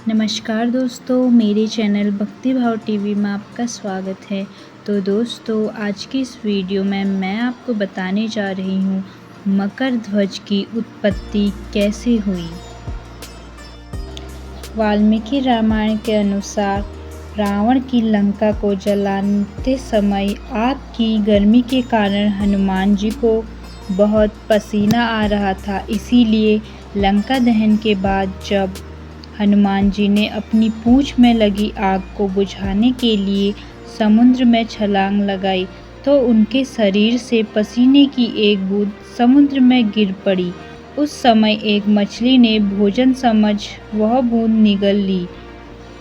नमस्कार दोस्तों, मेरे चैनल भक्ति भाव टीवी में आपका स्वागत है। तो दोस्तों, आज की इस वीडियो में मैं आपको बताने जा रही हूँ मकर ध्वज की उत्पत्ति कैसे हुई। वाल्मीकि रामायण के अनुसार रावण की लंका को जलाते समय आग की गर्मी के कारण हनुमान जी को बहुत पसीना आ रहा था। इसीलिए लंका दहन के बाद जब हनुमान जी ने अपनी पूंछ में लगी आग को बुझाने के लिए समुद्र में छलांग लगाई तो उनके शरीर से पसीने की एक बूंद समुद्र में गिर पड़ी। उस समय एक मछली ने भोजन समझ वह बूंद निगल ली।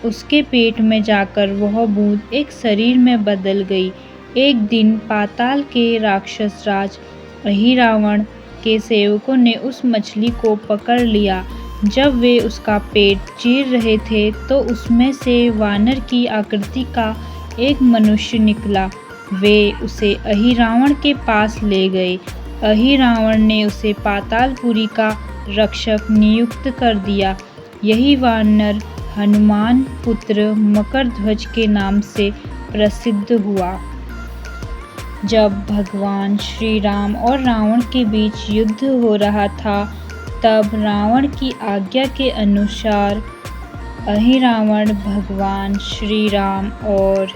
उसके पेट में जाकर वह बूंद एक शरीर में बदल गई। एक दिन पाताल के राक्षस राज अहिरावण के सेवकों ने उस मछली को पकड़ लिया। जब वे उसका पेट चीर रहे थे तो उसमें से वानर की आकृति का एक मनुष्य निकला। वे उसे अहिरावण के पास ले गए। अहिरावण ने उसे पातालपुरी का रक्षक नियुक्त कर दिया। यही वानर हनुमान पुत्र मकर ध्वज के नाम से प्रसिद्ध हुआ। जब भगवान श्री राम और रावण के बीच युद्ध हो रहा था तब रावण की आज्ञा के अनुसार अहिरावण भगवान श्री राम और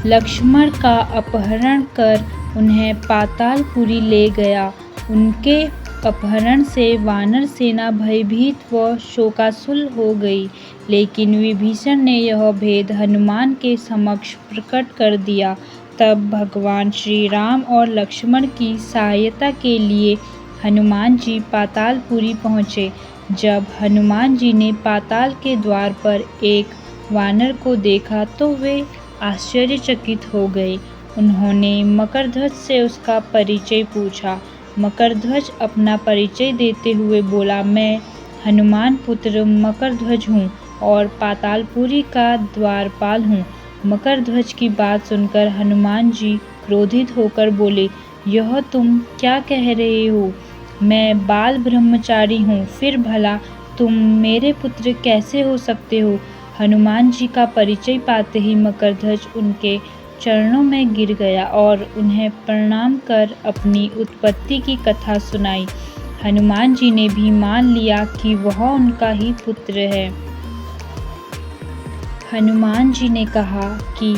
लक्ष्मण का अपहरण कर उन्हें पातालपुरी ले गया। उनके अपहरण से वानर सेना भयभीत व शोकाकुल हो गई, लेकिन विभीषण ने यह भेद हनुमान के समक्ष प्रकट कर दिया। तब भगवान श्री राम और लक्ष्मण की सहायता के लिए हनुमान जी पातालपुरी पहुँचे। जब हनुमान जी ने पाताल के द्वार पर एक वानर को देखा तो वे आश्चर्यचकित हो गए। उन्होंने मकरध्वज से उसका परिचय पूछा। मकरध्वज अपना परिचय देते हुए बोला, मैं हनुमान पुत्र मकरध्वज हूँ और पातालपुरी का द्वारपाल हूँ। मकरध्वज की बात सुनकर हनुमान जी क्रोधित होकर बोले, यह तुम क्या कह रहे हो? मैं बाल ब्रह्मचारी हूँ, फिर भला तुम मेरे पुत्र कैसे हो सकते हो? हनुमान जी का परिचय पाते ही मकरध्वज उनके चरणों में गिर गया और उन्हें प्रणाम कर अपनी उत्पत्ति की कथा सुनाई। हनुमान जी ने भी मान लिया कि वह उनका ही पुत्र है। हनुमान जी ने कहा कि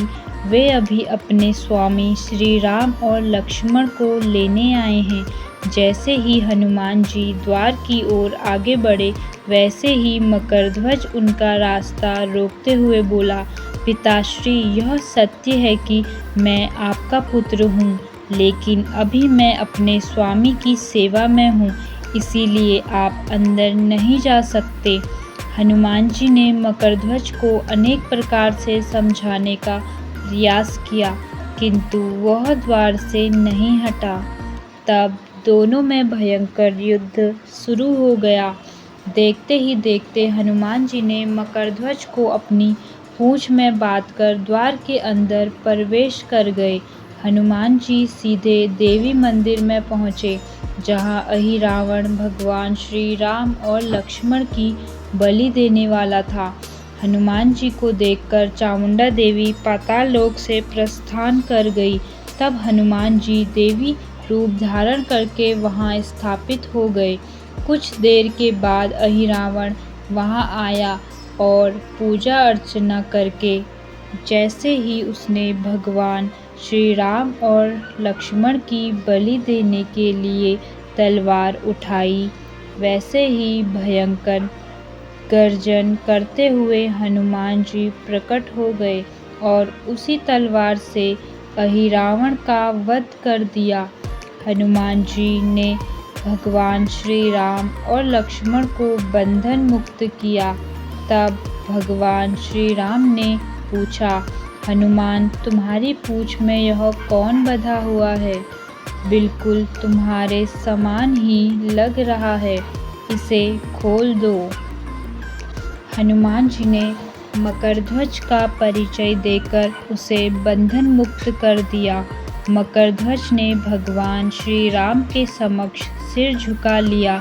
वे अभी अपने स्वामी श्री राम और लक्ष्मण को लेने आए हैं। जैसे ही हनुमान जी द्वार की ओर आगे बढ़े वैसे ही मकरध्वज उनका रास्ता रोकते हुए बोला, पिताश्री, यह सत्य है कि मैं आपका पुत्र हूँ, लेकिन अभी मैं अपने स्वामी की सेवा में हूँ, इसीलिए आप अंदर नहीं जा सकते। हनुमान जी ने मकरध्वज को अनेक प्रकार से समझाने का प्रयास किया, किंतु वह द्वार से नहीं हटा। तब दोनों में भयंकर युद्ध शुरू हो गया। देखते ही देखते हनुमान जी ने मकरध्वज को अपनी पूंछ में बांधकर द्वार के अंदर प्रवेश कर गए। हनुमान जी सीधे देवी मंदिर में पहुँचे, जहाँ अहिरावण भगवान श्री राम और लक्ष्मण की बलि देने वाला था। हनुमान जी को देखकर चामुंडा देवी पाताल लोक से प्रस्थान कर गई। तब हनुमान जी देवी रूप धारण करके वहां स्थापित हो गए। कुछ देर के बाद अहिरावण वहां आया और पूजा अर्चना करके जैसे ही उसने भगवान श्री राम और लक्ष्मण की बलि देने के लिए तलवार उठाई, वैसे ही भयंकर गर्जन करते हुए हनुमान जी प्रकट हो गए और उसी तलवार से अहिरावण का वध कर दिया। हनुमान जी ने भगवान श्री राम और लक्ष्मण को बंधन मुक्त किया। तब भगवान श्री राम ने पूछा, हनुमान, तुम्हारी पूंछ में यह कौन बंधा हुआ है? बिल्कुल तुम्हारे समान ही लग रहा है, इसे खोल दो। हनुमान जी ने मकरध्वज का परिचय देकर उसे बंधन मुक्त कर दिया। मकरध्वज ने भगवान श्री राम के समक्ष सिर झुका लिया।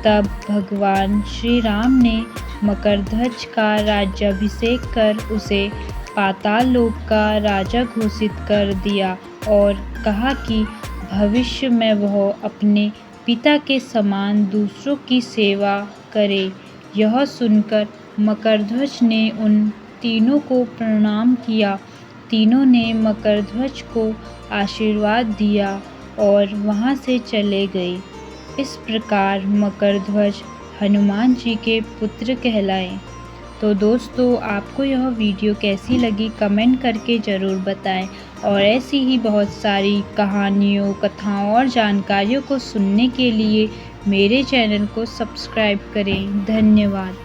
तब भगवान श्री राम ने मकरध्वज का राज्याभिषेक कर उसे पाताल लोक का राजा घोषित कर दिया और कहा कि भविष्य में वह अपने पिता के समान दूसरों की सेवा करे। यह सुनकर मकरध्वज ने उन तीनों को प्रणाम किया। तीनों ने मकरध्वज को आशीर्वाद दिया और वहाँ से चले गए। इस प्रकार मकरध्वज हनुमान जी के पुत्र कहलाए। तो दोस्तों, आपको यह वीडियो कैसी लगी कमेंट करके ज़रूर बताएं और ऐसी ही बहुत सारी कहानियों, कथाओं और जानकारियों को सुनने के लिए मेरे चैनल को सब्सक्राइब करें। धन्यवाद।